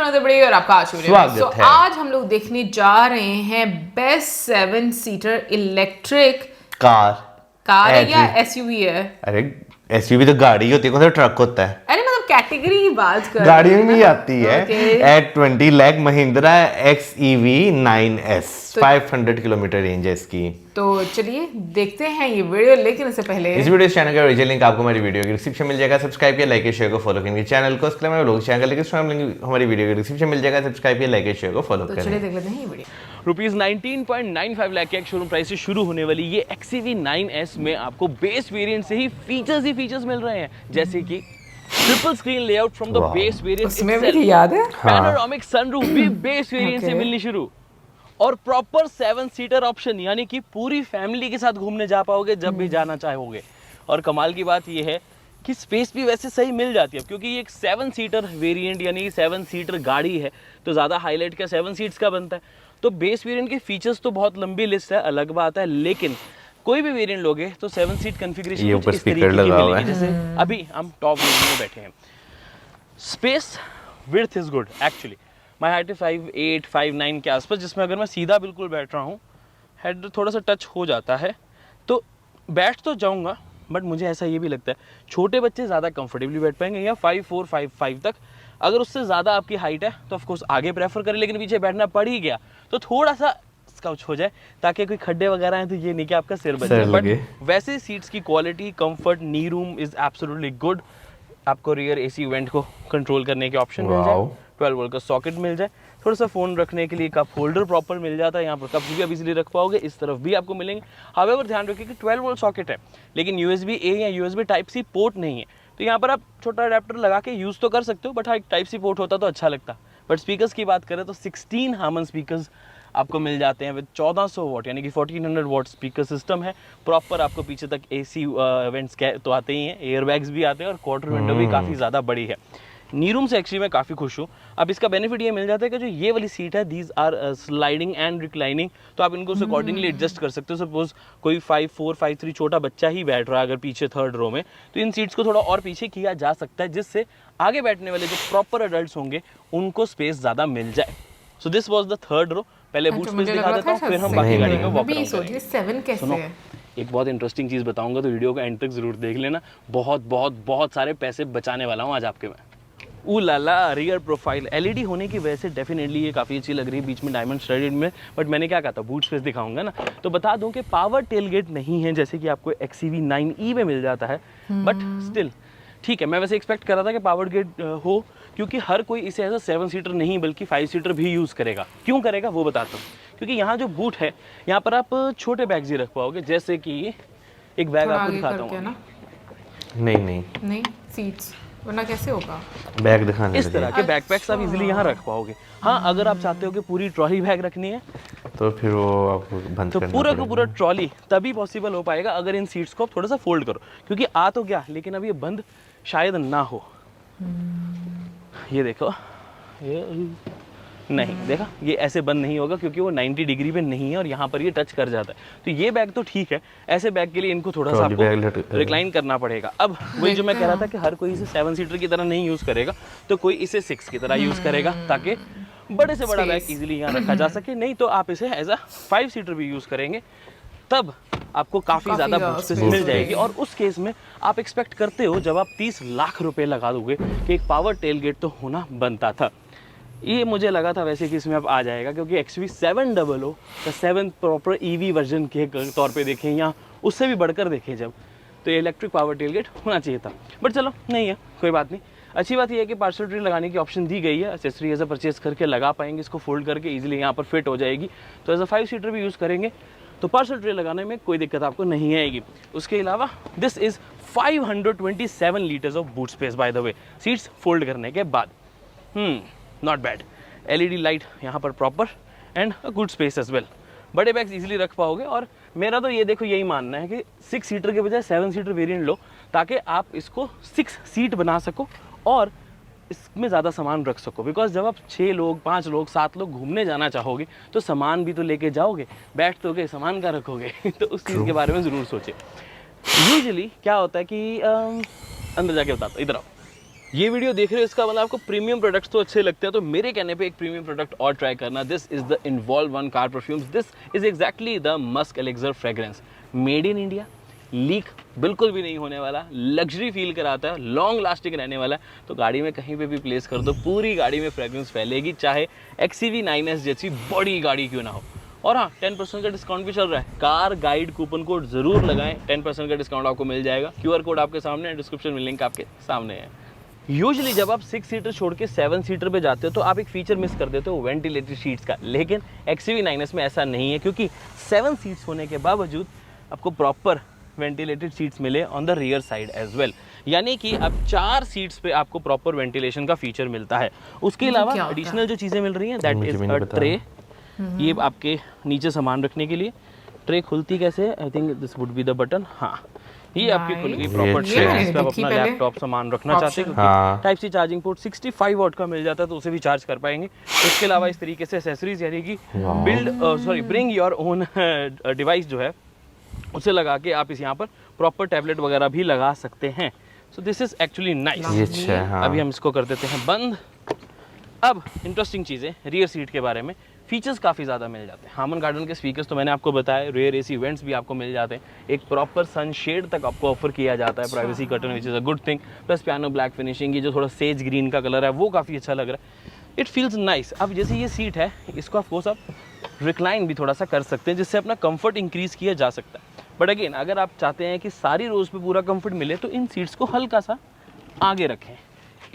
नमस्ते बड़ी और आपका स्वागत है। आज हम लोग देखने जा रहे हैं बेस्ट 7 सीटर इलेक्ट्रिक कार है या एसयूवी है। अरे एसयूवी तो गाड़ी होती है, कौन सा ट्रक होता है। अरे मतलब कैटेगरी की बात कर गाड़ियों में ही आती है। Okay. At 20 lakh Mahindra XEV 9S 500 kilometre range है इसकी। तो चलिए देखते हैं ये वीडियो, लेकिन इससे पहले इस वीडियो चैनल का ओरिजिनल लिंक आपको हमारी वीडियो के डिस्क्रिप्शन मिल जाएगा। सब्सक्राइब किया, लाइक शेयर को फॉलो करेंगे चैनल को। इसके अलावा लोग चैनल लिंक हमारी वीडियो के डिस्क्रिप्शन मिल जाएगा। सब्सक्राइब किया, लाइक शेयर को फॉलो तो करें। चलिए देख लेते हैं ये वीडियो। रुपीज़ 19.95 लाख के शोरूम प्राइस से शुरू होने वाली ये XEV 9S में आपको बेस वेरिएंट से ही फीचर्स मिल रहे हैं, जैसे कि triple screen layout from the base variant उसमें भी याद है पैनोरामिक सनरूफ भी बेस वेरिएंट से मिलनी शुरू, और प्रॉपर 7 सीटर ऑप्शन, यानी कि पूरी फैमिली के साथ घूमने जा पाओगे जब भी जाना चाहोगे। और कमाल की बात यह है कि स्पेस भी वैसे सही मिल जाती है, क्योंकि ये एक 7 सीटर वेरिएंट यानी 7 सीटर गाड़ी है, तो ज़्यादा हाईलाइट क्या 7 सीट्स का बनता है। तो बेस वेरिएंट के फीचर्स तो बहुत लंबी लिस्ट है, अलग बात है, लेकिन कोई भी वेरिएंट लोगे तो 7 सीट कॉन्फ़िगरेशन कुछ इस तरीके की मिलेगी। जैसे अभी हम टॉप वेरिएंट में बैठे हैं, space width is good actually. My height 5'8", 5'9" के आसपास, जिसमें अगर मैं सीधा बिल्कुल बैठ रहा हूँ, हेड थोड़ा सा टच हो जाता है तो बैठ तो जाऊँगा, बट मुझे ऐसा ये भी लगता है छोटे बच्चे ज़्यादा कंफर्टेबली बैठ पाएंगे, या 5'4", 5'5" तक। अगर उससे ज़्यादा आपकी हाइट है तो ऑफकोर्स आगे प्रेफर करें, लेकिन पीछे बैठना पड़ ही गया तो थोड़ा सा स्काउच हो जाए, ताकि कोई खड्डे वगैरह हैं तो ये नहीं कि आपका सिर बच जाए। बट वैसे सीट्स की quality, comfort, knee room is absolutely good. आपको रियर AC वेंट को कंट्रोल करने के ऑप्शन मिल जाए, 12 वोल्ट का सॉकेट मिल जाए, थोड़ा सा फ़ोन रखने के लिए कप होल्डर प्रॉपर मिल जाता है, यहाँ पर कप भी आप इजीली रख पाओगे, इस तरफ भी आपको मिलेंगे। हावेवर ध्यान रखिए कि 12 वोल्ट सॉकेट है, लेकिन USB A या USB Type-C पोर्ट नहीं है, तो यहाँ पर आप छोटा अडेप्टर लगा के यूज़ तो कर सकते हो, बट हाँ एक Type-C पोर्ट होता तो अच्छा लगता। बट स्पीकर्स की बात करें तो 16 हार्मन स्पीकर्स आपको मिल जाते हैं विद 1400 वॉट यानी कि 1400 वॉट स्पीकर सिस्टम है। प्रॉपर आपको पीछे तक AC वेंट्स तो आते ही हैं, एयर बैग्स भी आते हैं, और क्वार्टर विंडो भी काफ़ी ज़्यादा बड़ी है। नी रूम से एक्चुअली मैं काफ़ी खुश हूँ। अब इसका बेनिफिट ये मिल जाता है कि जो ये वाली सीट है, these are sliding and reclining, तो आप इनको उस अकॉर्डिंगली एडजस्ट कर सकते हो। सपोज कोई 5'4", 5'3" छोटा बच्चा ही बैठ रहा है अगर पीछे थर्ड रो में, तो इन सीट्स को थोड़ा और पीछे किया जा सकता है, जिससे आगे बैठने वाले जो प्रॉपर अडल्ट होंगे उनको स्पेस ज़्यादा मिल जाए। So this was the third row. पहले बूट स्पेस दिखा देता हूँ, फिर हम बाकी गाड़ी में वॉक अराउंड करेंगे। 7 कैसे है? एक बहुत इंटरेस्टिंग चीज़ बताऊंगा, तो वीडियो को एंड तक जरूर देख लेना। बहुत बहुत बहुत सारे पैसे बचाने वाला हूँ आज आपके मैं। लाला रियर प्रोफाइल LED होने की वजह से डेफिनेटली ये काफ़ी अच्छी लग रही है, बीच में डायमंड स्टडेड में। बट मैंने क्या कहा था, बूट स्पेस दिखाऊंगा ना, तो बता दूं कि पावर टेलगेट नहीं है जैसे कि आपको XEV 9E में मिल जाता है, बट स्टिल ठीक है। मैं वैसे एक्सपेक्ट कर रहा था कि पावर गेट हो, क्योंकि हर कोई इसे एज अ 7 सीटर नहीं बल्कि 5 सीटर भी यूज़ करेगा। क्यों करेगा वो बताता हूँ। क्योंकि यहाँ जो बूट है, यहाँ पर आप छोटे बैग्स ही रख पाओगे, जैसे कि एक बैग आपको दिखाता हूँ। नहीं सीट्स, वरना कैसे होगा? बैग दिखाने इस तरह के बैकपैक्स आप इजीली यहाँ रख पाओगे। हाँ, अगर आप चाहते हो कि पूरी ट्रॉली बैग रखनी है तो फिर वो आपको बंद तो करना पूरा पड़ेगा। का पूरा ट्रॉली तभी पॉसिबल हो पाएगा अगर इन सीट्स को आप थोड़ा सा फोल्ड करो, क्योंकि आ तो गया लेकिन अब ये बंद शायद ना हो। ये देखो, ये नहीं देखा, ये ऐसे बंद नहीं होगा क्योंकि वो 90 डिग्री पे नहीं है और यहाँ पर ये टच कर जाता है। तो ये बैग तो ठीक है, ऐसे बैग के लिए इनको थोड़ा सा आपको रिक्लाइन करना पड़ेगा। अब वही जो मैं कह रहा था कि हर कोई इसे 7 सीटर की तरह नहीं यूज़ करेगा, तो कोई इसे 6 की तरह यूज़ करेगा, ताकि बड़े से बड़ा बैग इजीली यहाँ रखा जा सके। नहीं तो आप इसे एज अ 5 सीटर भी यूज़ करेंगे, तब आपको काफ़ी ज़्यादा बूट स्पेस मिल जाएगी। और उस केस में आप एक्सपेक्ट करते हो जब आप 30 लाख रुपए लगा दोगे कि एक पावर टेलगेट तो होना बनता था। ये मुझे लगा था वैसे कि इसमें अब आ जाएगा, क्योंकि XEV 700 का 7 प्रॉपर EV वर्जन के तौर पे देखें या उससे भी बढ़कर देखें जब, तो ये इलेक्ट्रिक पावर टेलगेट होना चाहिए था। बट चलो नहीं है, कोई बात नहीं। अच्छी बात यह है कि पार्सल ट्रे लगाने की ऑप्शन दी गई है, एक्सेसरी एज अ परचेज करके लगा पाएंगे, इसको फोल्ड करके इजीली यहाँ पर फिट हो जाएगी। तो एज अ 5 सीटर भी यूज़ करेंगे तो पार्सल ट्रे लगाने में कोई दिक्कत आपको नहीं आएगी। उसके अलावा this is 527 litres of boot space by the way, seats fold करने के बाद। Not bad. LED लाइट यहाँ पर proper and a good space as well. बड़े बैग्स इजीली रख पाओगे। और मेरा तो ये देखो यही मानना है कि 6 सीटर के बजाय 7 सीटर वेरिएंट लो, ताकि आप इसको 6 सीट बना सको और इसमें ज़्यादा सामान रख सको। बिकॉज जब आप 6 लोग, 5 लोग, 7 लोग घूमने जाना चाहोगे तो सामान भी तो लेके जाओगे, बैठ तो गए, सामान का रखोगे तो उस चीज़ के बारे में ज़रूर सोचें। यूजुअली क्या होता है कि अंदर जाके बताता हूँ, इधर आओ। ये वीडियो देख रहे हो इसका मतलब आपको प्रीमियम प्रोडक्ट्स तो अच्छे लगते हैं, तो मेरे कहने पे एक प्रीमियम प्रोडक्ट और ट्राई करना। This is the involve one car perfumes. This is exactly the Musk elixir fragrance, made in India, leak बिल्कुल भी नहीं होने वाला, लग्जरी फील कराता है, लॉन्ग लास्टिंग रहने वाला है। तो गाड़ी में कहीं पे भी प्लेस कर दो, पूरी गाड़ी में फ्रेग्रेंस फैलेगी, चाहे XCV 9S जैसी बड़ी गाड़ी क्यों ना हो। और हाँ, 10% का डिस्काउंट भी चल रहा है। कार गाइड कूपन कोड जरूर लगाएं, 10% का डिस्काउंट आपको मिल जाएगा। QR कोड आपके सामने है, डिस्क्रिप्शन में लिंक आपके सामने है। यूजुअली जब आप 6 सीटर छोड़ के 7 सीटर पे जाते हो तो आप एक फीचर मिस कर देते हो, वेंटिलेटेड सीट्स का। लेकिन XCV 9S में ऐसा नहीं है, क्योंकि 7 सीट्स होने के बावजूद आपको प्रॉपर वेंटिलेटेड सीट्स मिले on the rear side as well. यानी कि अब 4 सीट्स पे आपको प्रॉपर वेंटिलेशन का फीचर मिलता है। उसके अलावा एडिशनल जो चीज़ें मिल रही हैं, दैट इज अ ट्रे। ये आपके नीचे सामान रखने के लिए ट्रे खुलती कैसे है, I think this would be the button. हाँ, ये आपकी खुल गई प्रॉपर ट्रे, जिस पे आप अपना लैपटॉप सामान रखना चाहते हैं। Type C charging port 65 watt का मिल जाता है, तो उसे भी चार्ज कर पाएंगे। इसके अलावा इस तरीके से एक्सेसरीज, यानी कि ब्रिंग योर ओन डिवाइस जो है उसे लगा के आप इस यहाँ पर प्रॉपर टैबलेट वगैरह भी लगा सकते हैं। So this is actually nice. अभी हम इसको कर देते हैं बंद। अब इंटरेस्टिंग चीज़ें रियर सीट के बारे में, फीचर्स काफ़ी ज़्यादा मिल जाते हैं। हार्मन गार्डन के स्पीकर्स तो मैंने आपको बताया, रियर AC वेंट्स भी आपको मिल जाते हैं, एक प्रॉपर सनशेड तक आपको ऑफर किया जाता है, privacy curtain which is a good thing, plus piano black finishing, ये जो थोड़ा सेज ग्रीन का कलर है वो काफ़ी अच्छा लग रहा है, इट फील्स नाइस। अब जैसे ये सीट है, इसको ऑफकोर्स आप रिक्लाइन भी थोड़ा सा कर सकते हैं, जिससे अपना कंफर्ट इंक्रीज़ किया जा सकता है। बट अगेन, अगर आप चाहते हैं कि सारी रोज़ पे पूरा कंफर्ट मिले, तो इन सीट्स को हल्का सा आगे रखें,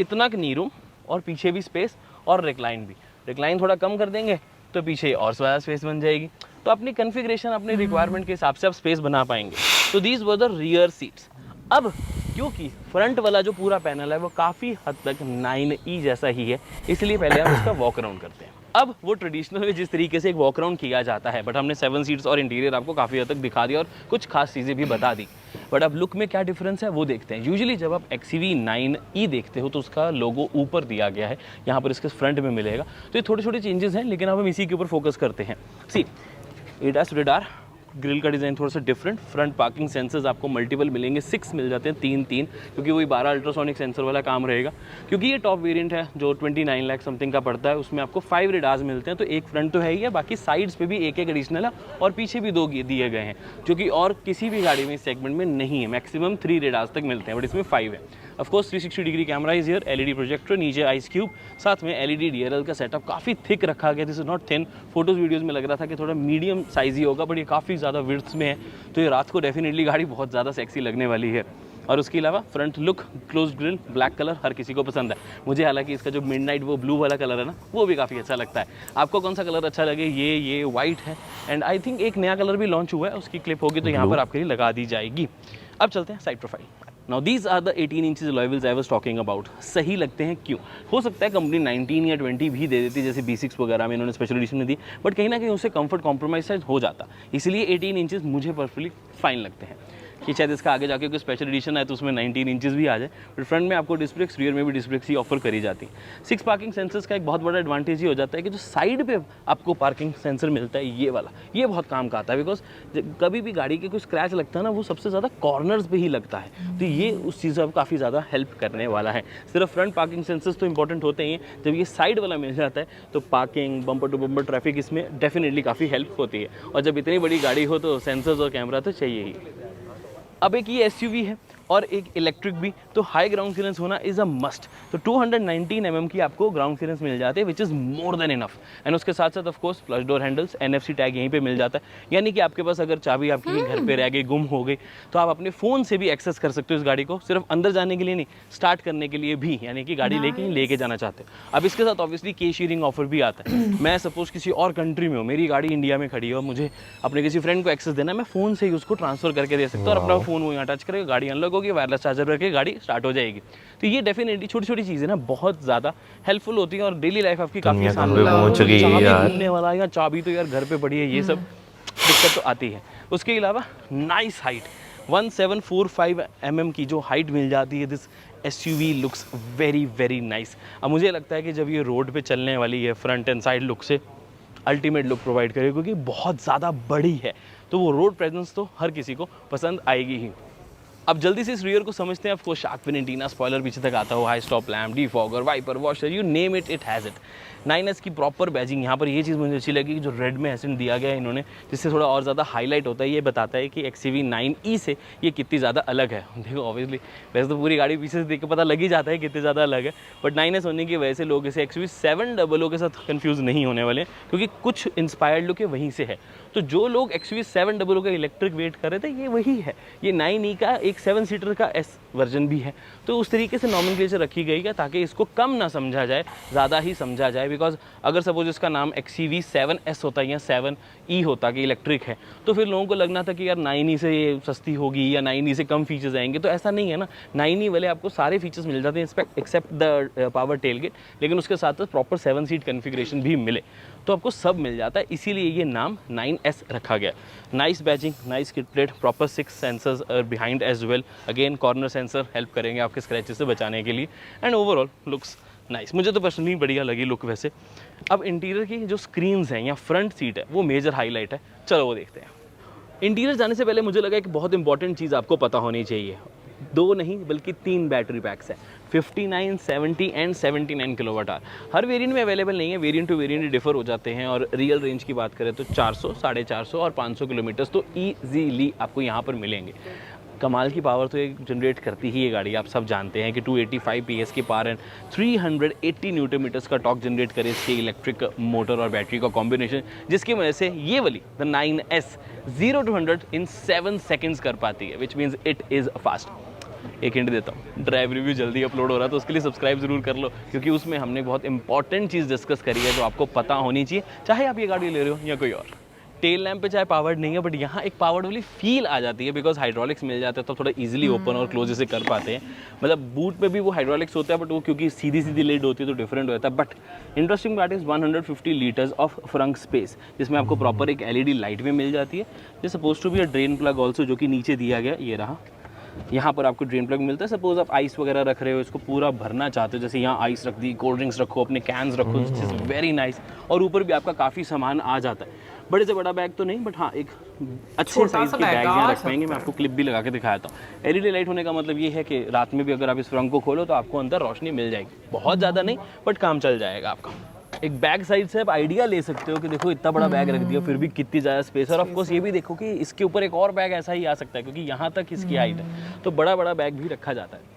इतना कि नी रूम और पीछे भी स्पेस, और रिक्लाइन भी। रिक्लाइन थोड़ा कम कर देंगे तो पीछे और ज़्यादा स्पेस बन जाएगी, तो अपनी कन्फिग्रेशन, अपनी रिक्वायरमेंट के हिसाब से आप स्पेस बना पाएंगे। तो these were the rear seats. अब क्योंकि फ्रंट वाला जो पूरा पैनल है वो काफ़ी हद तक 9E जैसा ही है, इसलिए पहले हम इसका वॉक अराउंड करते हैं। अब वो ट्रेडिशनल में जिस तरीके से एक वॉक अराउंड किया जाता है, बट हमने 7 सीट्स और इंटीरियर आपको काफ़ी हद तक दिखा दिया और कुछ खास चीज़ें भी बता दी। बट अब लुक में क्या डिफरेंस है वो देखते हैं। यूजुअली जब आप XCV 9E देखते हो तो उसका लोगो ऊपर दिया गया है, यहाँ पर इसके फ्रंट में मिलेगा। तो ये छोटे छोटे चेंजेस हैं, लेकिन अब हम इसी के ऊपर फोकस करते हैं। सी, ADAS रेडार, ग्रिल का डिज़ाइन थोड़ा सा डिफरेंट, फ्रंट पार्किंग सेंसर्स आपको मल्टीपल मिलेंगे, 6 मिल जाते हैं, 3, क्योंकि वही 12 अल्ट्रासोनिक सेंसर वाला काम रहेगा। क्योंकि ये टॉप वेरिएंट है जो 29 लाख समथिंग का पड़ता है, उसमें आपको 5 रेडार्स मिलते हैं। तो एक फ्रंट तो है ही है, बाकी साइड्स पे भी एक एडिशनल है, और पीछे भी 2 दिए गए हैं, जो कि और किसी भी गाड़ी में इस सेगमेंट में नहीं है। मैक्सिमम 3 रेडार्स तक मिलते हैं, बट इसमें 5 है। Of course 360 degree camera is here, LED projector, नीचे आइस क्यूब, साथ में LED DRL का सेटअप काफ़ी थिक रखा गया। This is not thin. Photos videos में लग रहा था कि थोड़ा मीडियम साइज ही होगा, बट ये काफ़ी ज़्यादा विड्थ में है, तो ये रात को डेफिनेटली गाड़ी बहुत ज़्यादा सेक्सी लगने वाली है। और उसके अलावा front look, close grille, black colour हर किसी को पसंद है। मुझे हालांकि इसका जो मिडनाइट वो ब्लू वाला कलर है ना, वो भी काफ़ी अच्छा लगता है। आपको कौन सा कलर अच्छा लगे? ये वाइट है, एंड आई थिंक एक नया कलर भी लॉन्च हुआ है, उसकी क्लिप होगी तो यहाँ पर आपके लिए लगा दी जाएगी। अब चलते हैं side profile. Now these are the 18 inches alloy wheels I was talking about. सही लगते हैं क्यों? हो सकता है कंपनी 19 या 20 भी दे देती, जैसे B6 वगैरह में इन्होंने स्पेशल एडिशन में दी, बट कहीं ना कहीं उससे कंफर्ट कॉम्प्रोमाइज शायद हो जाता, इसलिए 18 इंचेस मुझे पर्सनली फाइन लगते हैं। कि शायद इसका आगे जाके कोई स्पेशल एडिशन है तो उसमें 19 इंचेस भी आ जाए, बट फ्रंट में आपको डिस्क ब्रेक्स, रियर में भी डिस्क ब्रेक्स ही ऑफर करी जाती है। 6 पार्किंग सेंसर्स का एक बहुत बड़ा एडवांटेज ही हो जाता है कि जो साइड पे आपको पार्किंग सेंसर मिलता है, ये वाला, ये बहुत काम का आता है, बिकॉज कभी भी गाड़ी के कोई स्क्रैच लगता है ना, वो सबसे ज़्यादा कॉर्नर्स पे ही लगता है, तो ये उस चीज़ से काफ़ी ज़्यादा हेल्प करने वाला है। सिर्फ फ्रंट पार्किंग सेंसर्स तो इंपॉर्टेंट होते ही हैं, जब ये साइड वाला मिल जाता है तो parking, bumper to bumper traffic इसमें डेफिनेटली काफ़ी हेल्प होती है, और जब इतनी बड़ी गाड़ी हो तो सेंसर्स और कैमरा तो चाहिए ही। अब एक ये SUV है और एक इलेक्ट्रिक भी, तो हाई ग्राउंड क्लियरेंस होना इज़ अ मस्ट। तो 219 mm की आपको ग्राउंड क्लियरेंस मिल जाते हैं, which is more than enough. And उसके साथ साथ of course flush door handles, NFC tag यहीं पे मिल जाता है, यानी कि आपके पास अगर चाबी आपकी घर पे रह गई, गुम हो गई, तो आप अपने फ़ोन से भी एक्सेस कर सकते हो इस गाड़ी को, सिर्फ अंदर जाने के लिए नहीं, स्टार्ट करने के लिए भी, यानी कि गाड़ी लेके जाना चाहते हो। अब इसके साथ ऑब्वियसली के शेयरिंग ऑफर भी आता है। मैं सपोज किसी और कंट्री में हूँ, मेरी गाड़ी इंडिया में खड़ी है और मुझे अपने किसी फ्रेंड को एक्सेस देना है, मैं फ़ोन से ही उसको ट्रांसफर करके दे सकता हूँ, और अपना फ़ोन वो यहाँ टच करेगा, गाड़ी अनलॉक होगी, वायरलेस चार्जर करके गाड़ी स्टार्ट हो जाएगी। तो ये डेफिनेटली छोटी छोटी चीज़ें ना बहुत ज़्यादा हेल्पफुल होती हैं, और डेली लाइफ आपकी काफ़ी आसान घूमने वाला, या चाबी तो यार घर पे पड़ी है, ये सब दिक्कत तो आती है। उसके अलावा नाइस हाइट, 1745 mm की जो हाइट मिल जाती है, this SUV looks very very nice. अब मुझे लगता है कि जब ये रोड पे चलने वाली है, फ्रंट एंड साइड लुक से अल्टीमेट लुक प्रोवाइड करेगी, क्योंकि बहुत ज़्यादा बड़ी है, तो वो रोड प्रेजेंस तो हर किसी को पसंद आएगी ही। अब जल्दी से इस रियर को समझते हैं। आपको शार्क फिन एंटीना, स्पॉइलर पीछे तक आता हो, high stop lamp, defogger, wiper, washer, you name it, it has it. 9S की प्रॉपर बैजिंग। यहाँ पर ये चीज़ मुझे अच्छी लगी कि जो रेड में एसेंट दिया गया है इन्होंने, जिससे थोड़ा और ज़्यादा हाईलाइट होता है। ये बताता है कि XUV 9E से ये कितनी ज़्यादा अलग है। देखो ऑब्वियसली वैसे तो पूरी गाड़ी पीछे से देख के पता लग ही जाता है कितनी ज़्यादा अलग है, बट 9S होने की वजह से लोग इसे XUV 700 के साथ कन्फ्यूज़ नहीं होने वाले, क्योंकि कुछ इंस्पायर्ड लुक है वहीं से है। तो जो लोग XUV 700 का इलेक्ट्रिक वेट कर रहे थे, ये वही है। ये 9E का एक 7 सीटर का S वर्जन भी है। तो उस तरीके से नॉमेनक्लेचर रखी गई है ताकि इसको कम ना समझा जाए, ज़्यादा ही समझा जाए। बिकॉज अगर सपोज इसका नाम XUV 7S होता या 7E होता कि इलेक्ट्रिक है, तो फिर लोगों को लगना था कि यार 9E से ये सस्ती होगी या 9E से कम फीचर्स आएंगे। तो ऐसा नहीं है ना, 9E वाले आपको सारे फीचर्स मिल जाते हैं एक्सेप्ट द पावर टेलगेट, लेकिन उसके साथ साथ प्रॉपर 7 सीट कन्फिग्रेशन भी मिले, तो आपको सब मिल जाता है। इसीलिए ये नाम 9S रखा गया। Nice badging, nice kit plate, proper 6 sensors behind as well. Again corner sensor help करेंगे आपके स्क्रैचेस से बचाने के लिए। एंड ओवरऑल लुक्स नाइस, मुझे तो पर्सनली बढ़िया लगी लुक वैसे। अब इंटीरियर की जो स्क्रीन्स हैं या फ्रंट सीट है वो मेजर हाईलाइट है, चलो वो देखते हैं। इंटीरियर जाने से पहले मुझे लगा एक बहुत इंपॉर्टेंट चीज़ आपको पता होनी चाहिए। 2 नहीं बल्कि 3 बैटरी पैक्स हैं, 59, 70 एंड 79 kWh। हर वेरिएंट में अवेलेबल नहीं है, वेरिएंट टू वेरिएंट डिफर हो जाते हैं। और रियल रेंज की बात करें तो 400, 450 और 500 किलोमीटर्स तो ईजीली आपको यहाँ पर मिलेंगे। कमाल की पावर तो ये जनरेट करती ही ये गाड़ी, आप सब जानते हैं कि 285 PS की पावर एंड 380 न्यूटन मीटर्स का टॉर्क जनरेट करे इसके इलेक्ट्रिक मोटर और बैटरी का कॉम्बिनेशन, जिसकी वजह से ये वाली the 9S 0 to 100 in 7 seconds कर पाती है, which means it is fast. एक हिंट देता हूँ, ड्राइव रिव्यू जल्दी अपलोड हो रहा है तो उसके लिए सब्सक्राइब जरूर कर लो, क्योंकि उसमें हमने बहुत इंपॉर्टेंट चीज़ डिस्कस करी है जो आपको पता होनी चाहिए, चाहे आप ये गाड़ी ले रहे हो या कोई और। टेल लैम्प पे चाहे पावर्ड नहीं है, बट यहाँ एक पावर्ड वाली फील आ जाती है, बिकॉज हाइड्रोलिक्स मिल जाता है तो थोड़ा इजीली ओपन और क्लोज इसे कर पाते हैं। मतलब बूट पे भी वो हाइड्रोलिक्स होता है, बट वो क्योंकि सीधी सीधी लिड होती है तो डिफरेंट होता है। But interesting part is 150 litres of front space, जिसमें आपको प्रॉपर एक LED लाइट भी मिल जाती है। ये suppose to be a drain plug also, जो कि नीचे दिया गया, ये रहा। यहाँ पर आपको ड्रेन प्लग मिलता है। सपोज आप आइस वगैरह रख रहे हो, इसको पूरा भरना चाहते हो, जैसे यहाँ आइस रख दी, कोल्ड ड्रिंक्स रखो, अपने कैंस रखो, दिस इज वेरी नाइस। और ऊपर भी आपका काफ़ी सामान आ जाता है। बड़े से बड़ा बैग तो नहीं, बट हाँ एक अच्छे साइज के बैग यहाँ रख पाएंगे। मैं आपको क्लिप भी लगा के दिखाया था। LED लाइट होने का मतलब ये है कि रात में भी अगर आप इस फ्रंट को खोलो तो आपको अंदर रोशनी मिल जाएगी। बहुत ज़्यादा नहीं, बट काम चल जाएगा आपका। एक बैक साइड से आप आइडिया ले सकते हो कि देखो इतना बड़ा बैग रख दिया फिर भी कितनी ज़्यादा स्पेस है। और ऑफ कोर्स ये भी देखो कि इसके ऊपर एक और बैग ऐसा ही आ सकता है, क्योंकि यहाँ तक इसकी हाइट है, तो बड़ा बड़ा बैग भी रखा जाता है।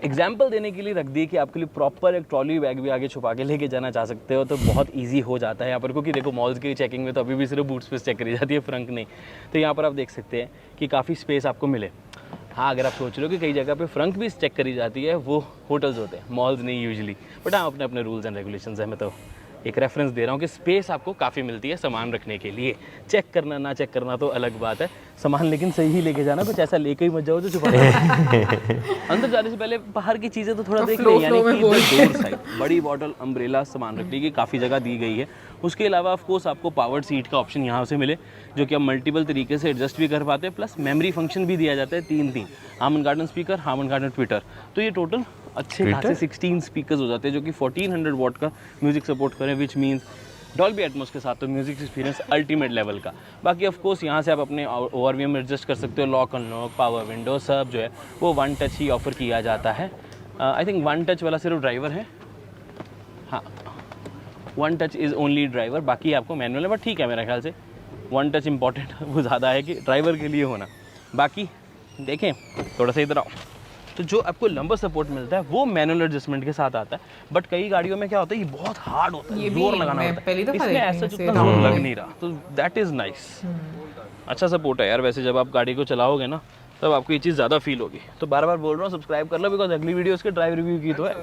एग्जाम्पल देने के लिए रख दिए कि आपके लिए प्रॉपर एक ट्रॉली बैग भी आगे छुपा के लेके जाना चाह सकते हो, तो बहुत इजी हो जाता है यहाँ पर। क्योंकि देखो मॉल्स की चेकिंग में तो अभी भी सिर्फ बूट स्पेस चेक करी जाती है, फ्रंट नहीं। तो यहाँ पर आप देख सकते हैं कि काफ़ी स्पेस आपको मिले। हाँ, अगर आप सोच रहे हो कि कई जगह पे फ्रंट भी चेक करी जाती है, वो होटल्स होते हैं, मॉल्स नहीं यूजुअली। बट हाँ, अपने अपने रूल्स एंड रेगुलेशंस हैं। मैं तो एक रेफरेंस दे रहा हूँ कि स्पेस आपको काफ़ी मिलती है सामान रखने के लिए। चेक करना ना चेक करना तो अलग बात है, सामान लेकिन सही ही लेके जाना, कुछ ऐसा लेके ही मत जाओ जो छुपा अंदर जाने से पहले बाहर की चीज़ें तो थोड़ा देख लें, यानी कि डोर साइड बड़ी बॉटल, अम्ब्रेला, सामान रखने की काफ़ी जगह दी गई है। उसके अलावा ऑफ कोर्स आपको पावर्ड सीट का ऑप्शन यहाँ से मिले, जो कि आप मल्टीपल तरीके से एडजस्ट भी कर पाते हैं। प्लस मेमोरी फंक्शन भी दिया जाता है, 3 Harman Kardon speaker, Harman Kardon tweeter. तो ये टोटल अच्छे खासे 16 स्पीकर्स हो जाते हैं, जो कि 1400 वॉट का म्यूजिक सपोर्ट करें, विच मीन्स डॉल्बी एटमॉस के साथ तो म्यूजिक एक्सपीरियंस अल्टीमेट लेवल का। बाकी ऑफ कोर्स यहाँ से आप अपने ओवरव्यू एडजस्ट कर सकते हो। लॉक अनलॉक, पावर विंडो, सब जो है वो 1 टच ही ऑफर किया जाता है। आई थिंक 1 टच वाला सिर्फ ड्राइवर है, हाँ 1 टच इज़ ओनली ड्राइवर, बाकी आपको मैनुअल है। बट ठीक है, मेरे ख्याल से 1 टच इंपॉर्टेंट वो ज़्यादा है कि ड्राइवर के लिए होना। बाकी देखें थोड़ा सा इधर आओ, तो जो आपको लंबर सपोर्ट मिलता है वो मैनुअल एडजस्टमेंट के साथ आता है। बट कई गाड़ियों में क्या होता है, ये बहुत हार्ड होता है, जोर लगाना होता है। इसमें ऐसा जितना जोर लग नहीं रहा, तो दैट इज़ नाइस। अच्छा सपोर्ट है यार। वैसे जब आप गाड़ी को चलाओगे ना, तब आपको ये चीज़ ज़्यादा फील होगी। तो बार बार बोल रहा हूँ सब्सक्राइब कर लो, बिकॉज अगली वीडियो उसके ड्राइव रिव्यू की तो है।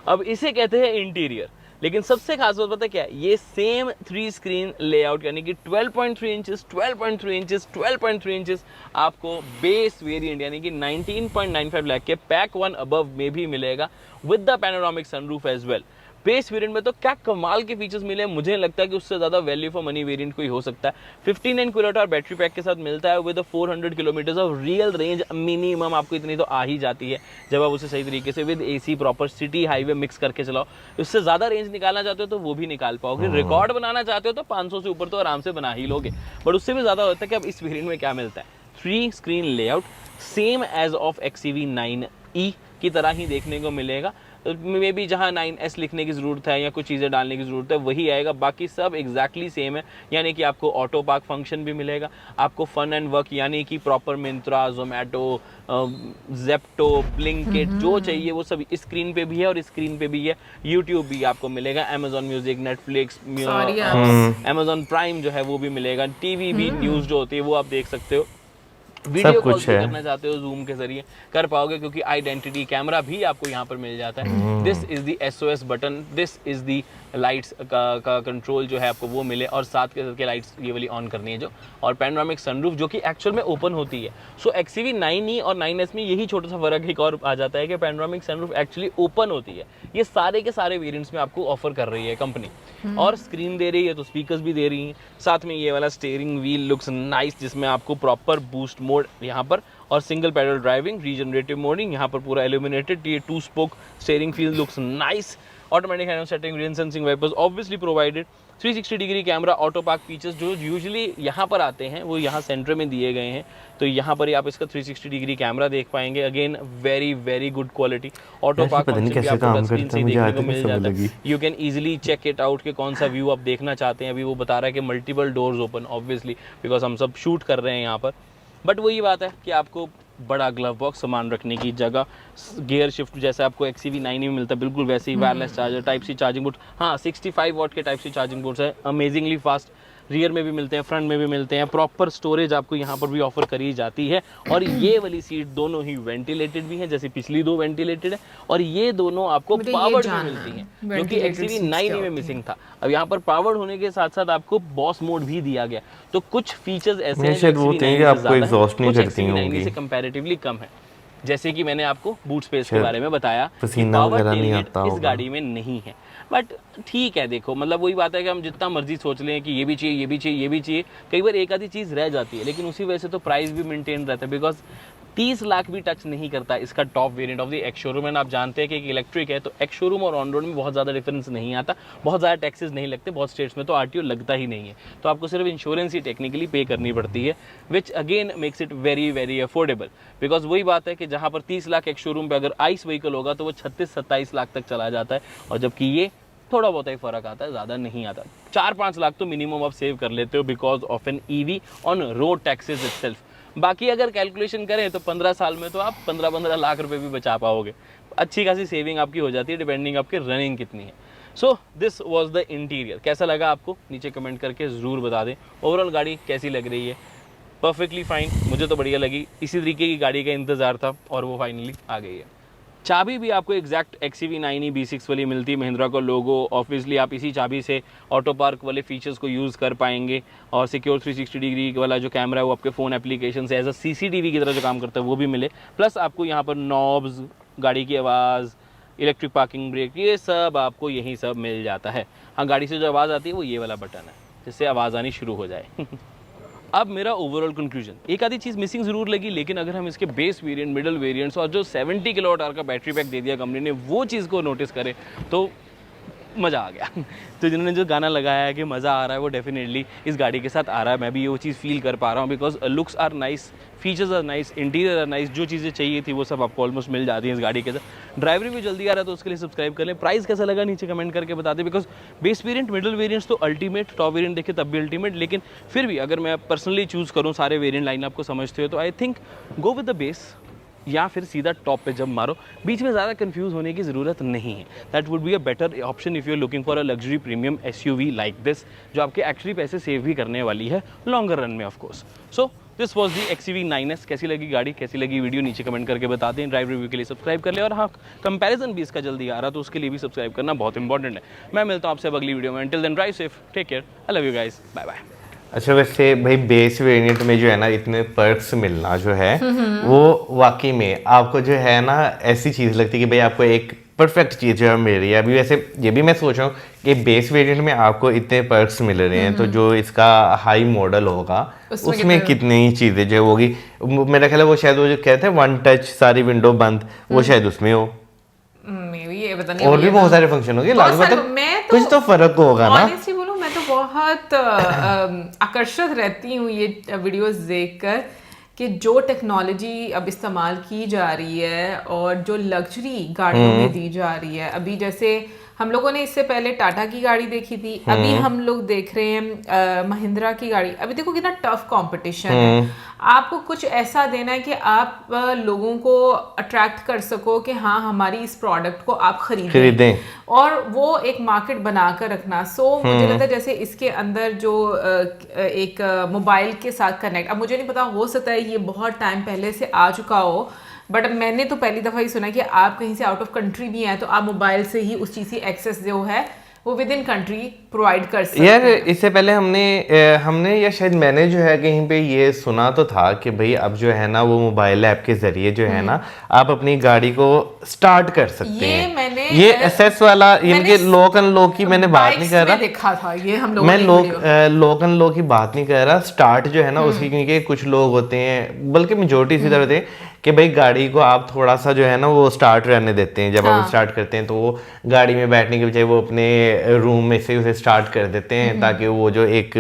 अब इसे कहते हैं इंटीरियर। लेकिन सबसे खास बात पता है क्या है, ये सेम 3 स्क्रीन लेआउट, यानी कि 12.3 इंचेस, 12.3 इंचेस, 12.3 इंचेस आपको बेस वेरिएंट यानी कि 19.95 लाख के पैक 1 अबव में भी मिलेगा, with the panoramic sunroof as well. Base variant में तो क्या कमाल के फीचर्स मिले, मुझे नहीं लगता कि उससे ज़्यादा वैल्यू फॉर मनी वेरिएंट कोई हो सकता है। 59 kWh बैटरी पैक के साथ मिलता है, with 400 kilometres of real range minimum. आपको इतनी तो आ ही जाती है जब आप उसे सही तरीके से with AC proper city highway mix करके चलाओ। उससे ज़्यादा रेंज निकालना चाहते हो तो वो भी निकाल पाओगे। रिकॉर्ड बनाना चाहते हो तो 500 से ऊपर तो आराम से बना ही लोगे। बट उससे भी ज़्यादा होता है कि अब इस वेरिएंट में क्या मिलता है, 3 screen layout same as of XEV9e की तरह ही देखने को मिलेगा। मे बी जहाँ 9S लिखने की ज़रूरत है या कुछ चीज़ें डालने की ज़रूरत है वही आएगा, बाकी सब एग्जैक्टली सेम है। यानी कि आपको ऑटो पार्क फंक्शन भी मिलेगा, आपको फन एंड वर्क यानी कि proper Myntra, Zomato, Zepto, Blinkit जो चाहिए वो सब इस स्क्रीन पे भी है और इस स्क्रीन पे भी है। यूट्यूब भी आपको मिलेगा, Amazon music, Netflix, Amazon prime जो है वो भी मिलेगा, टीवी भी, न्यूज़ जो होती है वो आप देख सकते हो। वीडियो कॉल करना चाहते हो जूम के जरिए कर पाओगे, क्योंकि आइडेंटिटी कैमरा भी आपको यहाँ पर मिल जाता है। This is the SOS button, this is the lights का कंट्रोल जो है आपको वो मिले, और साथ के लाइट्स ये वाली ऑन करनी है जो, और पैनोरामिक सनरूफ जो कि एक्चुअल में ओपन होती है। सो XEV9e और 9S में यही छोटा सा फर्क एक और आ जाता है कि पैनोरामिक सनरूफ एक्चुअली ओपन होती है। ये सारे के सारे वेरिएंट्स में आपको ऑफर कर रही है कंपनी, और स्क्रीन दे रही है तो स्पीकर्स भी दे रही हैं। साथ में ये वाला स्टीयरिंग व्हील लुक्स नाइस, जिसमें आपको प्रॉपर बूस्ट मोड यहाँ पर और single pedal driving, regenerative moding यहाँ पर पूरा इल्यूमिनेटेड। ये 2 spoke steering wheel looks nice. Automatic hand setting, rain sensing wipers obviously provided. 360 degree camera, auto park features जो यूजुअली यहाँ पर आते हैं वो यहाँ सेंटर में दिए गए हैं, तो यहाँ पर ही आप इसका 360 डिग्री कैमरा देख पाएंगे। Again very very good quality. Auto park function भी आपको टच स्क्रीन से देखने को मिल जाता है। You can easily check it out कि कौन सा व्यू आप देखना चाहते हैं। अभी वो बता रहा है कि multiple doors open, obviously because हम सब शूट कर रहे हैं यहाँ पर। बट वही बात है कि आपको बड़ा ग्लव बॉक्स, सामान रखने की जगह, गियर शिफ्ट जैसे आपको XEV9 में मिलता है बिल्कुल वैसे ही, wireless charger, type C charging port, हाँ 65 वॉट के टाइप सी चार्जिंग पोर्ट्स है, अमेजिंगली फास्ट। रियर में भी मिलते हैं, फ्रंट में भी मिलते हैं, प्रॉपर स्टोरेज आपको यहाँ पर भी ऑफर करी जाती है। और ये वाली सीट दोनों ही वेंटिलेटेड भी हैं, जैसे पिछली 2 वेंटिलेटेड है, और ये दोनों आपको पावर्ड में मिलती हैं, जो कि XEV9 में मिसिंग था। अब यहाँ पर पावर्ड होने के साथ साथ आपको बॉस मोड भी दिया गया, तो कुछ फीचर्स ऐसे हैं जो XEV9 से कंपैरेटिवली कम है। जैसे कि मैंने आपको बूट स्पेस के बारे में बताया, पावर टेलगेट इस गाड़ी में नहीं है। बट ठीक है, देखो मतलब वही बात है कि हम जितना मर्जी सोच लें कि ये भी चाहिए, ये भी चाहिए, ये भी चाहिए, कई बार एक आधी चीज़ रह जाती है, लेकिन उसी वजह से तो प्राइस भी मेंटेन रहता है। बिकॉज 30 लाख भी टच नहीं करता इसका top variant of the ex showroom. And आप जानते हैं कि एक इलेक्ट्रिक है तो एक्स शोरूम और ऑन रोड में बहुत ज़्यादा डिफरेंस नहीं आता, बहुत ज़्यादा टैक्सेस नहीं लगते, बहुत स्टेट्स में तो RTO लगता ही नहीं है, तो आपको सिर्फ इंश्योरेंस ही टेक्निकली पे करनी पड़ती है, which again makes it very very affordable. Because वही बात है कि जहाँ पर 30 लाख एक्स शोरूम पर अगर आइस व्हीकल होगा तो वो 36-27 लाख तक चला जाता है, और जबकि ये थोड़ा बहुत ही फर्क आता है, ज़्यादा नहीं आता। 4-5 लाख तो मिनिमम आप सेव कर लेते हो because of an EV on road taxes itself. बाकी अगर कैलकुलेशन करें तो 15 साल में तो आप 15-15 लाख रुपए भी बचा पाओगे। अच्छी खासी सेविंग आपकी हो जाती है, डिपेंडिंग आपके रनिंग कितनी है। सो दिस वॉज द इंटीरियर। कैसा लगा आपको नीचे कमेंट करके ज़रूर बता दें। ओवरऑल गाड़ी कैसी लग रही है? परफेक्टली फाइन, मुझे तो बढ़िया लगी। इसी तरीके की गाड़ी का इंतज़ार था और वो फाइनली आ गई है। चाबी भी आपको एग्जैक्ट XEV9e B6 वाली मिलती है, महिंद्रा का लोगो। ऑब्वियसली आप इसी चाबी से ऑटो पार्क वाले फीचर्स को यूज़ कर पाएंगे, और सिक्योर 360 डिग्री वाला जो कैमरा है वो आपके फ़ोन एप्लीकेशन से एज अ CCTV की तरह जो काम करता है वो भी मिले। प्लस आपको यहाँ पर नॉब्स, गाड़ी की आवाज़, इलेक्ट्रिक पार्किंग ब्रेक, ये सब आपको यहीं सब मिल जाता है। हाँ, गाड़ी से जो आवाज़ आती है वो ये वाला बटन है, जिससे आवाज़ आनी शुरू हो जाए। अब मेरा ओवरऑल कंक्लूजन, एक आधी चीज़ मिसिंग ज़रूर लगी, लेकिन अगर हम इसके बेस वेरिएंट, मिडल वेरिएंट्स और जो 70 किलोवाट का बैटरी पैक दे दिया कंपनी ने, वो चीज़ को नोटिस करें तो मज़ा आ गया। तो जिन्होंने जो गाना लगाया है कि मज़ा आ रहा है, वो डेफिनेटली इस गाड़ी के साथ आ रहा है। मैं भी वो चीज़ फील कर पा रहा हूँ, because looks are nice, features are nice, interior are nice, जो चीज़ें चाहिए थी वो सब आपको ऑलमोस्ट मिल जाती हैं इस गाड़ी के साथ। ड्राइवर भी जल्दी आ रहा है तो उसके लिए सब्सक्राइब कर लें। प्राइस कैसा लगा नीचे कमेंट करके बता दें, because base variant, middle variants तो अल्टीमेट, टॉप वेरिएंट देखे तब भी अल्टीमेट, लेकिन फिर भी अगर मैं पर्सनली चूज़ करूँ, सारे वेरिएंट लाइन आपको समझते हो, तो I think go with the base, या फिर सीधा टॉप पे जब मारो। बीच में ज़्यादा कंफ्यूज होने की ज़रूरत नहीं है। That would be a better option if you are looking for a luxury premium SUV like this, जो आपके एक्चुअली पैसे सेव भी करने वाली है लॉन्गर रन में, of course. So this was the XEV9S। कैसी लगी गाड़ी, कैसी लगी वीडियो, नीचे कमेंट करके बता दें। ड्राइव रिव्यू के लिए सब्सक्राइब कर ले, और हाँ, कंपैरिजन भी इसका जल्दी आ रहा तो उसके लिए भी सब्सक्राइब करना बहुत इंपॉर्टेंट है। मैं मिलता हूँ आपसे अगली वीडियो में। Until then drive safe, take care, I love you guys, bye bye. अच्छा, वैसे भाई बेस वेरिएंट में जो है ना इतने पर्क्स मिलना जो है वो वाकई में आपको जो है ना ऐसी चीज़ लगती है कि भाई आपको एक परफेक्ट चीज़ जो है मिल रही है। अभी वैसे ये भी मैं सोच रहा हूँ कि बेस वेरिएंट में आपको इतने पर्क्स मिल रहे हैं, तो जो इसका हाई मॉडल होगा उसमें कितनी चीज़ें जो होगी, मेरा ख्याल है वो शायद वो जो कहते हैं 1 टच सारी विंडो बंद, वो शायद उसमें हो। ये पता नहीं, और भी बहुत सारे फंक्शन होंगे, मतलब कुछ तो फर्क होगा ना। मैं तो बहुत आकर्षित रहती हूँ ये वीडियोस देखकर कि जो टेक्नोलॉजी अब इस्तेमाल की जा रही है और जो लग्जरी गाड़ियों में दी जा रही है, अभी जैसे हम लोगों ने इससे पहले टाटा की गाड़ी देखी थी, अभी हम लोग देख रहे हैं महिंद्रा की गाड़ी। अभी देखो कितना टफ कंपटीशन है। आपको कुछ ऐसा देना है कि आप लोगों को अट्रैक्ट कर सको कि हाँ हमारी इस प्रोडक्ट को आप खरीदें और वो एक मार्केट बनाकर रखना। मुझे लगता है जैसे इसके अंदर जो एक मोबाइल के साथ कनेक्ट, अब मुझे नहीं पता, हो सकता है ये बहुत टाइम पहले से आ चुका हो, बट मैंने तो पहली दफ़ा ही सुना कि आप कहीं से आउट ऑफ कंट्री भी हैं तो आप मोबाइल से ही उस चीज़ की एक्सेस जो है वो विद इन कंट्री प्रोवाइड कर सकते यार हैं। इससे पहले हमने या शायद मैंने जो है कहीं पे ये सुना तो था कि भाई अब जो है ना वो मोबाइल ऐप के जरिए जो है ना आप अपनी गाड़ी को स्टार्ट कर सकते हैं। ये एसएस वाला इनके लॉक अनलॉक की मैंने बात नहीं कर रहा, देखा था ये हम लोग, मैं लॉक अनलॉक की बात नहीं कर रहा, स्टार्ट जो है ना उसकी, क्योंकि कुछ लोग होते हैं, बल्कि मेजोरिटी इसी तरह होते हैं कि भाई गाड़ी को आप थोड़ा सा जो है ना वो स्टार्ट रहने देते हैं। जब आप स्टार्ट करते हैं तो वो गाड़ी में बैठने के बजाय वो अपने रूम में से उसे स्टार्ट कर देते हैं ताकि वो जो एक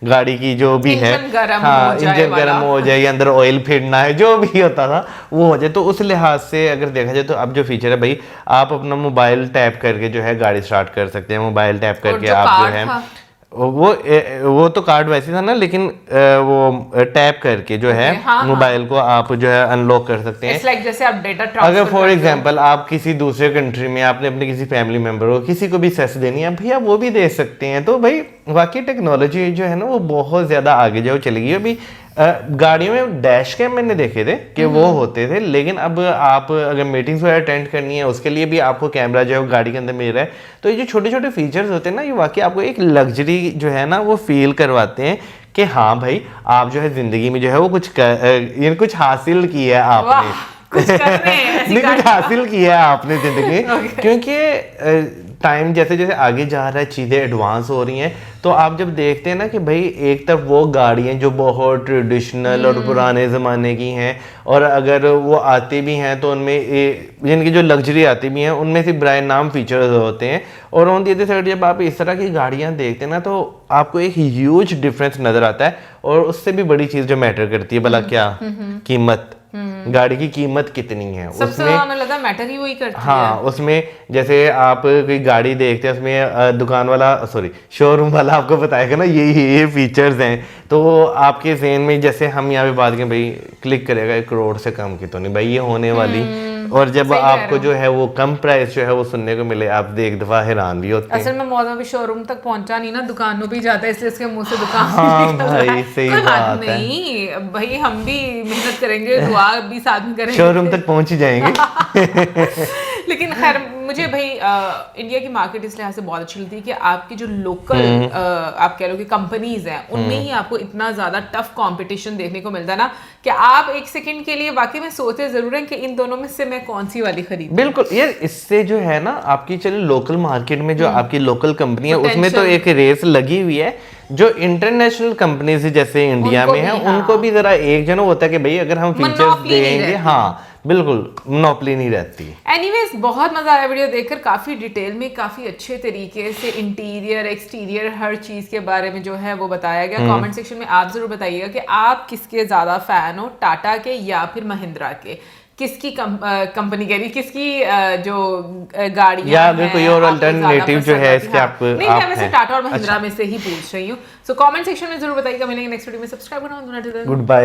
गाड़ी की जो भी है इंजन गर्म हो जाए या अंदर ऑयल फिरना है जो भी होता था वो हो जाए। तो उस लिहाज से अगर देखा जाए तो अब जो फीचर है भाई आप अपना मोबाइल टैप करके जो है गाड़ी स्टार्ट कर सकते हैं। मोबाइल टैप करके आप जो है वो तो कार्ड वैसे था ना, लेकिन वो टैप करके जो है मोबाइल को आप जो है अनलॉक कर सकते हैं। like जैसे आप डेटा ट्रांसफर अगर फॉर एग्जांपल आप किसी दूसरे कंट्री में आपने अपने किसी फैमिली मेंबर को किसी को भी सेस देनी है भैया वो भी दे सकते हैं। तो भाई वाकई टेक्नोलॉजी जो है ना वो बहुत ज्यादा आगे जो चली गई। अभी गाड़ियों में डैश कैम मैंने देखे थे कि वो होते थे, लेकिन अब आप अगर मीटिंग्स वगैरह अटेंड करनी है उसके लिए भी आपको कैमरा जो है गाड़ी के अंदर मिल रहा है। तो ये जो छोटे छोटे फीचर्स होते हैं ना ये वाकई आपको एक लग्जरी जो है ना वो फील करवाते हैं कि हाँ भाई आप जो है जिंदगी में जो है वो कुछ हासिल किया है आपने, कुछ हासिल किया है आपने जिंदगी में। क्योंकि टाइम जैसे जैसे आगे जा रहा है चीज़ें एडवांस हो रही हैं, तो आप जब देखते हैं ना कि भाई एक तरफ वो गाड़ियाँ जो बहुत ट्रेडिशनल और पुराने ज़माने की हैं और अगर वो आती भी हैं तो उनमें जिनकी जो लग्जरी आती भी हैं उनमें से ब्रांड नाम फीचर्स होते हैं, और ऑन दी अदर साइड जब आप इस तरह की गाड़ियाँ देखते हैं ना तो आपको एक ह्यूज डिफरेंस नज़र आता है। और उससे भी बड़ी चीज़ जो मैटर करती है भला क्या, कीमत, गाड़ी की कीमत कितनी है उसमें लगा मैटर ही वही करती है। उसमें जैसे आप कोई गाड़ी देखते हैं उसमें दुकान वाला शोरूम वाला आपको बताएगा ना ये फीचर्स हैं, तो आपके ज़हन में जैसे हम यहाँ पे बात करें भाई क्लिक करेगा 1 करोड़ से कम की तो नहीं भाई ये होने वाली। और जब आपको जो है वो कम प्राइस जो है वो सुनने को मिले आप एक दफा हैरान भी होते हैं। असल में मौजूद शोरूम तक पहुंचा नहीं ना, दुकानों पे जाता है इसलिए इसके मुंह से दुकान हाँ भाई सही बात है। नहीं भाई हम भी मेहनत करेंगे, दुआ भी साथ में करेंगे, शोरूम तक पहुंच ही जाएंगे। लेकिन खैर मुझे भाई इंडिया की मार्केट इस लिहाज से बहुत अच्छी लगती है कि आपकी जो लोकल आप कह लो कि कंपनीज हैं उनमें ही आपको इतना ज्यादा टफ कंपटीशन देखने को मिलता है ना कि आप एक सेकंड के लिए वाकई में सोचते जरूर हैं कि इन दोनों में से मैं कौन सी वाली खरीद। बिल्कुल यार, इससे जो है ना आपकी चले लोकल मार्केट में जो आपकी लोकल कंपनी है उसमें तो एक रेस लगी हुई है। जो इंटरनेशनल कंपनीज जैसे इंडिया में है उनको भी जरा एक जनो होता है कि भाई अगर हम फीचर्स देंगे, हाँ बिल्कुल मोनोपोली नहीं रहती। एनीवेज बहुत मजा आया वीडियो देखकर, काफी डिटेल में काफी अच्छे तरीके से इंटीरियर एक्सटीरियर हर चीज के बारे में जो है वो बताया गया। कमेंट सेक्शन में आप जरूर बताइएगा कि आप किसके ज्यादा फैन हो, टाटा के या फिर महिंद्रा के, किसकी कंपनी कह रही, किसकी जो गाड़ियां या अगर कोई और अल्टरनेटिव जो है इसके आप नहीं मैं वैसे टाटा और महिंद्रा में से ही पूछ रही हूँ। सो कमेंट सेक्शन में जरूर बताइएगा। मिलेंगे नेक्स्ट वीडियो में, सब्सक्राइब करना मत भूलना। Good bye.